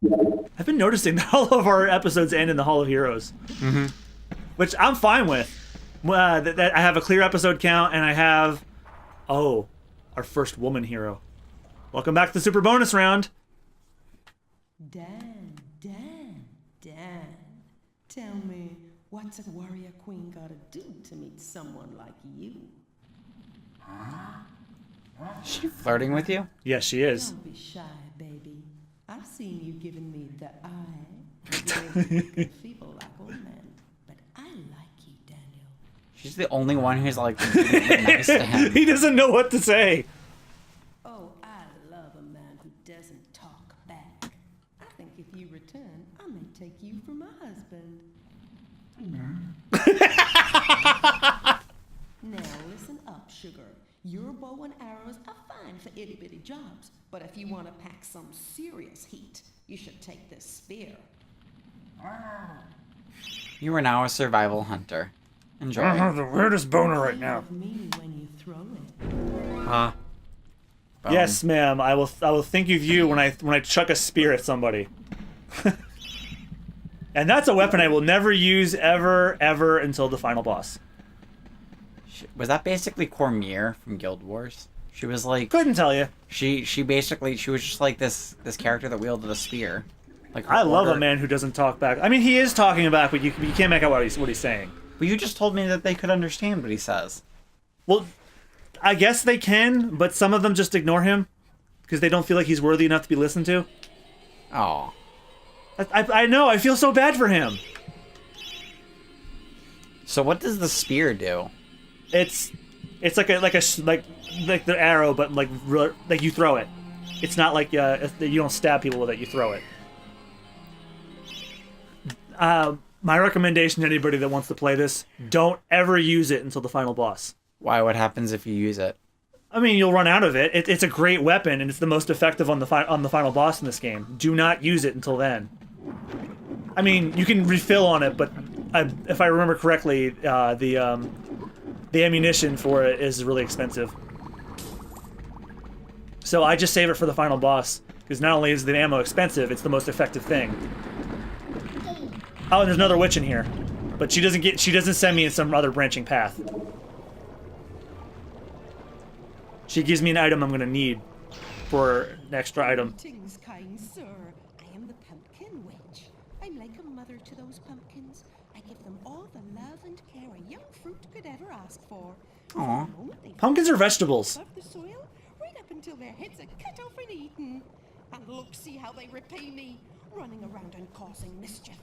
I've been noticing that all of our episodes end in the Hall of Heroes, which I'm fine with. That I have a clear episode count, and I have, oh, our first woman hero. Welcome back to the super bonus round. Dan. Tell me, what's a warrior queen gotta do to meet someone like you? Is she flirting with you? Yes, she is. Don't be shy, baby. I've seen you giving me the eye. Feeble like old man, but I like you, Daniel. She's the only one who's like nice to him. He doesn't know what to say. Oh, I love a man who doesn't talk back. I think if you return, I may take you for my husband. Now listen up, sugar. Your bow and arrows are fine for itty-bitty jobs, but if you want to pack some serious heat, you should take this spear. You are now a survival hunter. Enjoy. I have the weirdest boner right now. Me when you throw it. Huh? Yes, ma'am. I will think of you when I chuck a spear at somebody. And that's a weapon I will never use ever until the final boss. Was that basically Cormier from Guild Wars? She was like... Couldn't tell you. She was just like this character that wielded a spear. Like I love a man who doesn't talk back. I mean, he is talking back, but you can't make out what he's saying. But you just told me that they could understand what he says. Well, I guess they can, but some of them just ignore him because they don't feel like he's worthy enough to be listened to. Oh. I know. I feel so bad for him. So what does the spear do? It's like the arrow, but like you throw it. It's not like you don't stab people with it. You throw it. My recommendation to anybody that wants to play this: don't ever use it until the final boss. Why? What happens if you use it? I mean, you'll run out of it. It's a great weapon, and it's the most effective on the final boss in this game. Do not use it until then. I mean, you can refill on it, but if I remember correctly, the ammunition for it is really expensive. So I just save it for the final boss, because not only is the ammo expensive, it's the most effective thing. Oh, and there's another witch in here, but she doesn't send me in some other branching path. She gives me an item I'm going to need for an extra item. Greetings, kind sir. I am the pumpkin witch. I'm like a mother to those pumpkins. I give them all the love and care a young fruit could ever ask for. Aw. Pumpkins are vegetables. Above the soil, right up until their heads are cut off and eaten. And look, see how they repay me, running around and causing mischief.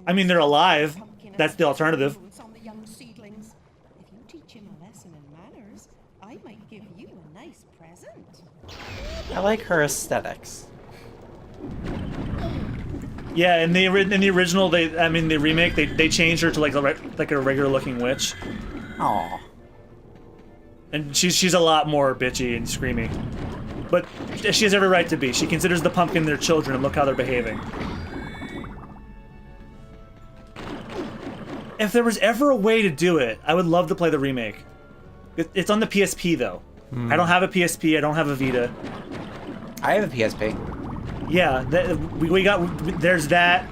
I mean, they're alive. That's the alternative. On the young seedlings. If you teach him a lesson in manners, I might give you a nice present. I like her aesthetics. Yeah, in the original, the remake, they changed her to like a regular looking witch, Aw. and she's a lot more bitchy and screamy. But she has every right to be. She considers the pumpkin their children, and look how they're behaving. If there was ever a way to do it, I would love to play the remake. It's on the PSP though. I don't have a PSP. I don't have a Vita. I have a PSP. Yeah, there's that.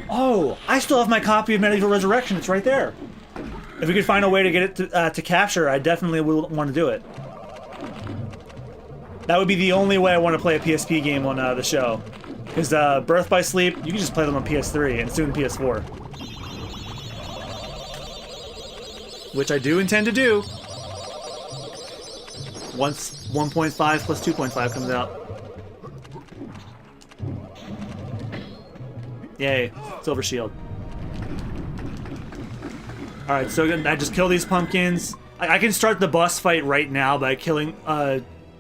Oh, I still have my copy of MediEvil Resurrection. It's right there. If we could find a way to get it to capture, I definitely will want to do it. That would be the only way I want to play a PSP game on the show. Because Birth by Sleep, you can just play them on PS3 and soon PS4. Which I do intend to do. Once 1.5 plus 2.5 comes out. Yay, Silver Shield. Alright, so I just kill these pumpkins. I can start the boss fight right now by killing,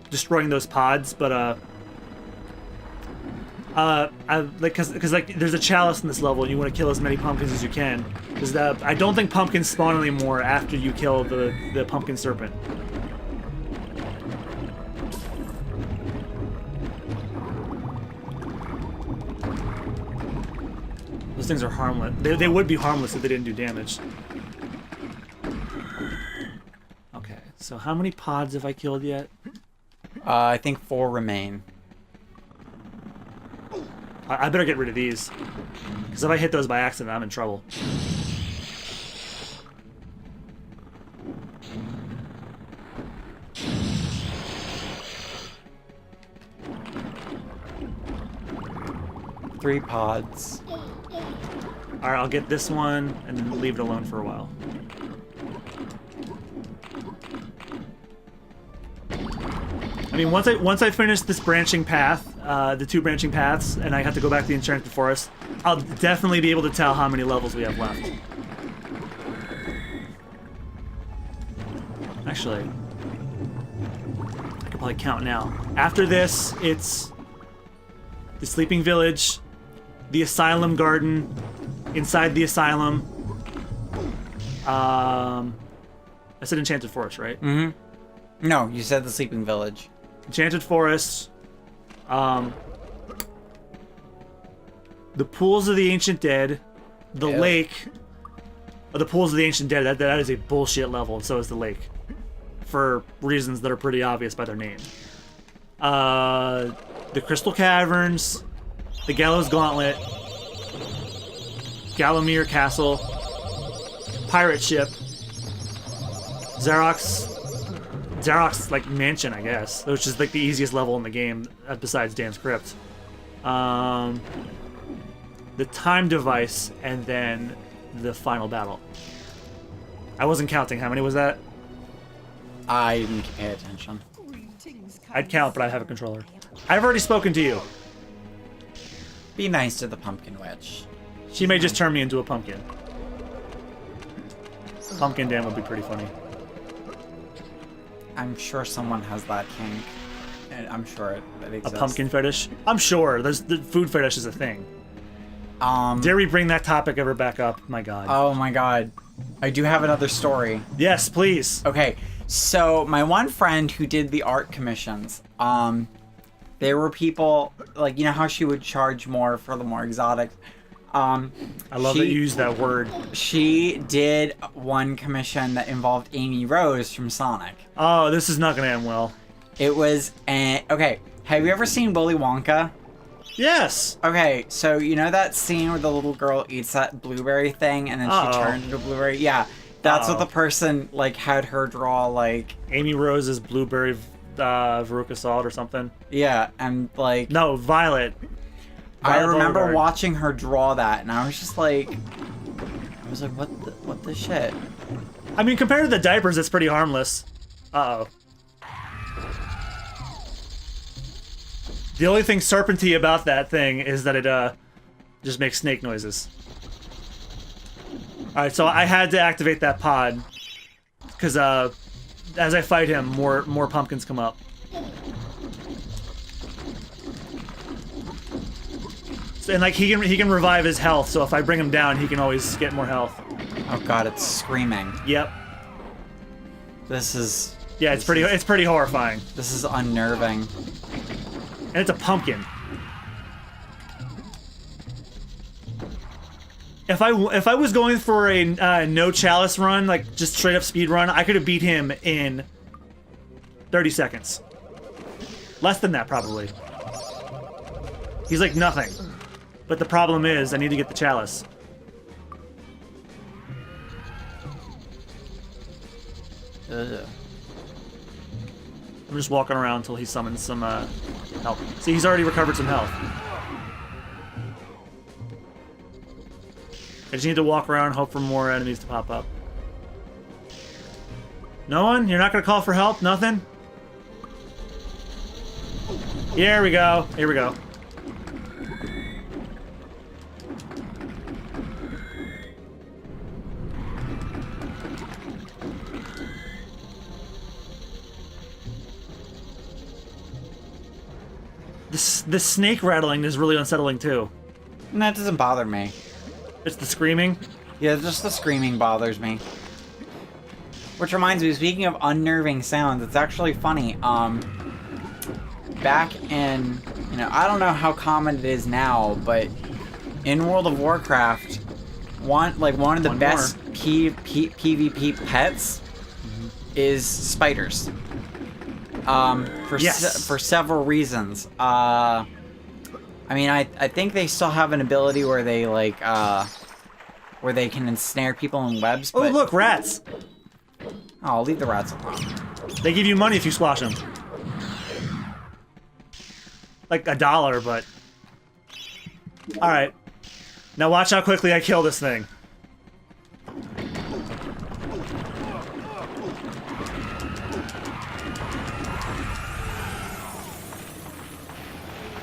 destroying those pods, but, because like, there's a chalice in this level, and you want to kill as many pumpkins as you can. Because I don't think pumpkins spawn anymore after you kill the pumpkin serpent. Those things are harmless. They would be harmless if they didn't do damage. Okay, so how many pods have I killed yet? I think 4 remain. I better get rid of these. Because if I hit those by accident, I'm in trouble. Three pods. Alright, I'll get this one and then leave it alone for a while. I mean, once I finish this branching path, the 2 branching paths, and I have to go back to the Enchanted Forest, I'll definitely be able to tell how many levels we have left. Actually, I could probably count now. After this, it's the Sleeping Village, the Asylum Garden, inside the Asylum. I said Enchanted Forest, right? Mm-hmm. No, you said the Sleeping Village. Enchanted Forest. The Pools of the Ancient Dead. The Ew. lake. Oh, the Pools of the Ancient Dead, that is a bullshit level, and so is the lake. For reasons that are pretty obvious by their name. The Crystal Caverns. The Gallows Gauntlet. Gallowmere Castle. Pirate Ship. Xerox, like, mansion, I guess. Which is, like, the easiest level in the game, besides Dan's Crypt. The Time Device, and then the Final Battle. I wasn't counting. How many was that? I didn't pay attention. I'd count, but I have a controller. I've already spoken to you. Be nice to the Pumpkin Witch. She may just turn me into a pumpkin. Pumpkin Dan would be pretty funny. I'm sure someone has that kink. And I'm sure it A exists. pumpkin fetish? I'm sure. The food fetish is a thing. Dare we bring that topic ever back up? My God. Oh my god. I do have another story. Yes, please. Okay, so my one friend who did the art commissions, there were people, like, you know how she would charge more for the more exotic? I love that you use that word. She did one commission that involved Amy Rose from Sonic. Oh, this is not going to end well. It was, okay, have you ever seen Willy Wonka? Yes. Okay, so you know that scene where the little girl eats that blueberry thing and then she turns into a blueberry? Yeah, that's what the person, like, had her draw, like... Amy Rose's blueberry Veruca Salt or something. Yeah, and, like... No, Violet. I remember Beauregard. watching her draw that, and I was just like... I was like, what the shit? I mean, compared to the diapers, it's pretty harmless. Uh-oh. The only thing serpenty about that thing is that it, just makes snake noises. Alright, so I had to activate that pod. Because, as I fight him, more pumpkins come up. So, and, like, he can revive his health, so if I bring him down, he can always get more health. Oh god, it's screaming. Yep. This is... Yeah, it's pretty horrifying. This is unnerving. And it's a pumpkin. If I was going for a no chalice run, like just straight up speed run, I could have beat him in 30 seconds. Less than that, probably. He's like nothing. But the problem is, I need to get the chalice. Ugh. I'm just walking around until he summons some help. See, he's already recovered some health. I just need to walk around and hope for more enemies to pop up. No one? You're not gonna call for help? Nothing? Here we go. Here we go. The snake rattling is really unsettling too. And that doesn't bother me. It's the screaming. Yeah, just the screaming bothers me. Which reminds me, speaking of unnerving sounds, it's actually funny. Back in, you know, I don't know how common it is now, but in World of Warcraft, one of the best PvP pets is spiders. For Yes. for several reasons. I mean, I think they still have an ability where they, like, where they can ensnare people in webs, Oh, but... look, rats! Oh, I'll leave the rats alone. They give you money if you squash them. Like $1, but... Alright. Now watch how quickly I kill this thing.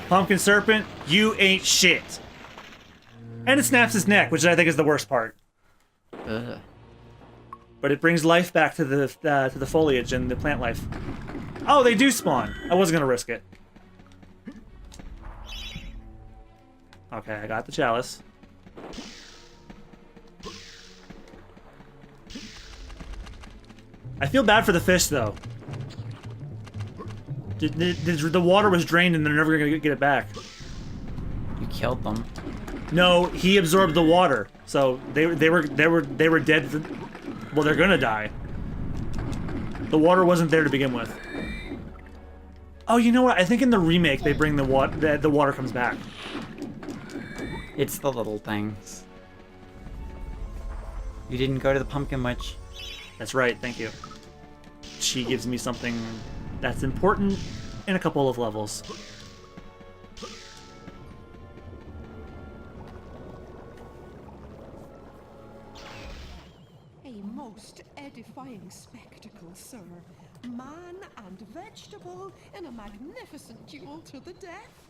Pumpkin Serpent, you ain't shit. And it snaps his neck, which I think is the worst part. Ugh. But it brings life back to the foliage and the plant life. Oh, they do spawn. I wasn't gonna risk it. Okay, I got the chalice. I feel bad for the fish, though. The water was drained, and they're never gonna get it back. You killed them. No, he absorbed the water, so they were dead. Well, they're gonna die. The water wasn't there to begin with. Oh, you know what? I think in the remake they bring the water comes back. It's the little things. You didn't go to the pumpkin witch. That's right. Thank you. She gives me something that's important in a couple of levels. A most edifying spectacle, sir. Man and vegetable in a magnificent duel to the death.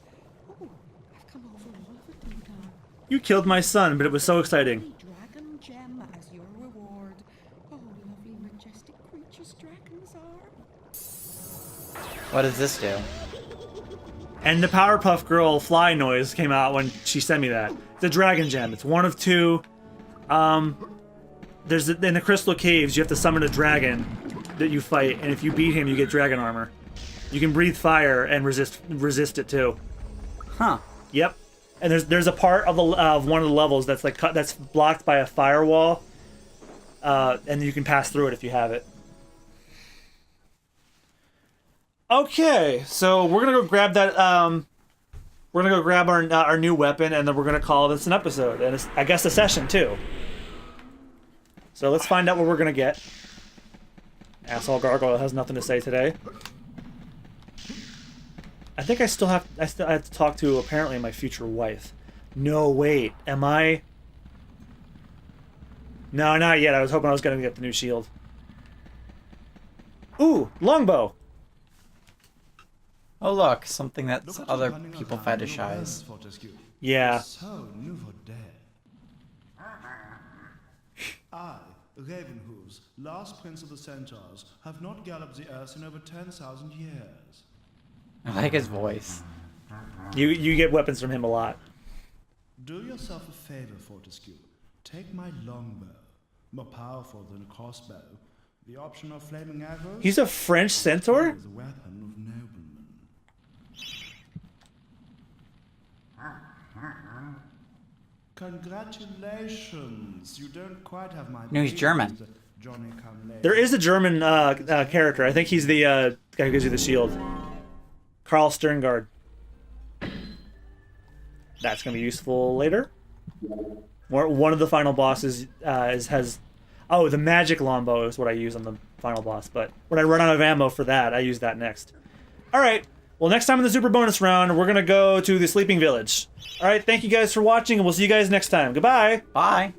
Oh, I've come over all of a doodah. You killed my son, but it was so exciting. Dragon gem as your reward. Oh, lovely, majestic creatures dragons are. What does this do? And the Powerpuff Girl fly noise came out when she sent me that. It's a dragon gem. It's one of two. There's in the crystal caves, you have to summon a dragon that you fight, and if you beat him, you get dragon armor. You can breathe fire and resist it too. Huh. Yep. And there's a part of one of the levels that's like that's blocked by a firewall, and you can pass through it if you have it. Okay, so we're gonna go grab that. We're gonna go grab our new weapon, and then we're gonna call this an episode, and I guess a session too. So let's find out what we're gonna get. Asshole Gargoyle has nothing to say today. I think I still have to talk to apparently my future wife. No, wait, am I? No, not yet. I was hoping I was gonna get the new shield. Ooh, longbow. Oh look, something that other people fetishize. Yeah. I, Ravenhooves, last prince of the centaurs, have not galloped the earth in over 10,000 years. I like his voice. You get weapons from him a lot. Do yourself a favor, Fortescue. Take my longbow, more powerful than a crossbow. The option of flaming arrows. He's a French centaur? Is a weapon of noblemen. Congratulations! You don't quite have my. No, he's German. Johnny come late. There is a German character. I think he's the guy who gives you the shield. Carl Sterngard. That's gonna be useful later. One of the final bosses has. Oh, the magic longbow is what I use on the final boss. But when I run out of ammo for that, I use that next. All right. Well, next time in the super bonus round, we're gonna go to the sleeping village. All right. Thank you guys for watching, and we'll see you guys next time. Goodbye. Bye.